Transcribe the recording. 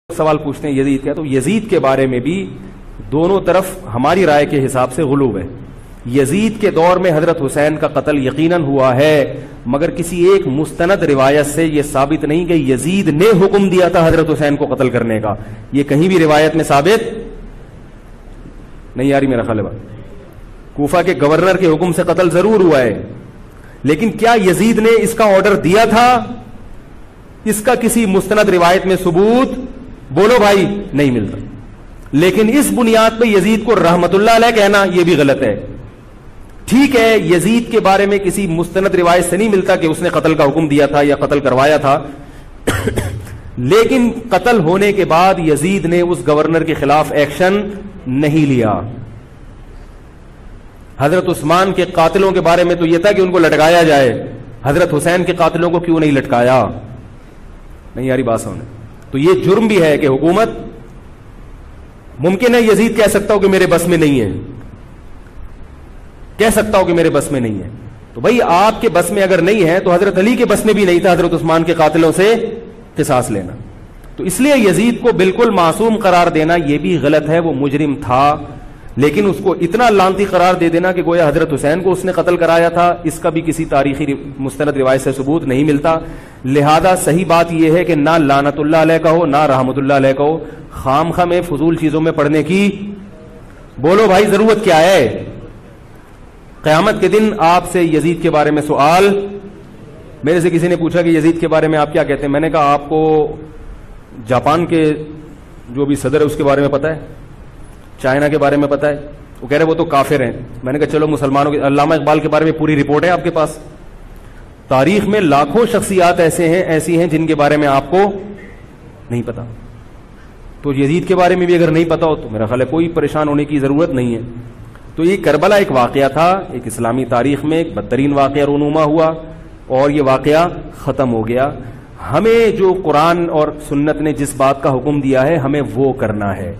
سوال پوچھتے ہیں یزید کا، تو یزید کے بارے میں بھی دونوں طرف ہماری رائے کے حساب سے غلو ہے۔ یزید کے دور میں حضرت حسین کا قتل یقیناً ہوا ہے، مگر کسی ایک مستند روایت سے یہ ثابت نہیں کہ یزید نے حکم دیا تھا حضرت حسین کو قتل کرنے کا۔ یہ کہیں بھی روایت میں ثابت نہیں آ رہی میرا خیال ہے۔ کوفہ کے گورنر کے حکم سے قتل ضرور ہوا ہے، لیکن کیا یزید نے اس کا آرڈر دیا تھا؟ اس کا کسی مستند روایت میں ثبوت بولو بھائی نہیں ملتا۔ لیکن اس بنیاد پہ یزید کو رحمت اللہ علیہ کہنا یہ بھی غلط ہے۔ ٹھیک ہے، یزید کے بارے میں کسی مستند روایت سے نہیں ملتا کہ اس نے قتل کا حکم دیا تھا یا قتل کروایا تھا، لیکن قتل ہونے کے بعد یزید نے اس گورنر کے خلاف ایکشن نہیں لیا۔ حضرت عثمان کے قاتلوں کے بارے میں تو یہ تھا کہ ان کو لٹکایا جائے، حضرت حسین کے قاتلوں کو کیوں نہیں لٹکایا؟ نہیں یاری بات سمجھ۔ تو یہ جرم بھی ہے کہ حکومت ممکن ہے یزید کہہ سکتا ہو کہ میرے بس میں نہیں ہے، کہہ سکتا ہو کہ میرے بس میں نہیں ہے، تو بھائی آپ کے بس میں اگر نہیں ہے تو حضرت علی کے بس میں بھی نہیں تھا حضرت عثمان کے قاتلوں سے قصاص لینا۔ تو اس لیے یزید کو بالکل معصوم قرار دینا یہ بھی غلط ہے، وہ مجرم تھا، لیکن اس کو اتنا لعنتی قرار دے دینا کہ گویا حضرت حسین کو اس نے قتل کرایا تھا، اس کا بھی کسی تاریخی مستند روایت سے ثبوت نہیں ملتا۔ لہذا صحیح بات یہ ہے کہ نہ لعنت اللہ علیہ کہو نہ رحمت اللہ علیہ کہو، خام خواہ میں فضول چیزوں میں پڑھنے کی بولو بھائی ضرورت کیا ہے؟ قیامت کے دن آپ سے یزید کے بارے میں سوال، میرے سے کسی نے پوچھا کہ یزید کے بارے میں آپ کیا کہتے ہیں، میں نے کہا آپ کو جاپان کے جو بھی صدر ہے اس کے بارے میں پتا ہے، چائنا کے بارے میں پتا ہے؟ وہ کہہ رہے وہ تو کافر ہیں۔ میں نے کہا چلو مسلمانوں کے علامہ اقبال کے بارے میں پوری رپورٹ ہے آپ کے پاس؟ تاریخ میں لاکھوں شخصیات ایسی ہیں جن کے بارے میں آپ کو نہیں پتا، تو یزید کے بارے میں بھی اگر نہیں پتا ہو تو میرا خیال ہے کوئی پریشان ہونے کی ضرورت نہیں ہے۔ تو یہ کربلا ایک واقعہ تھا، ایک اسلامی تاریخ میں ایک بدترین واقعہ رونما ہوا اور یہ واقعہ ختم ہو گیا۔ ہمیں جو قرآن اور سنت نے جس بات کا حکم دیا ہے ہمیں وہ کرنا ہے۔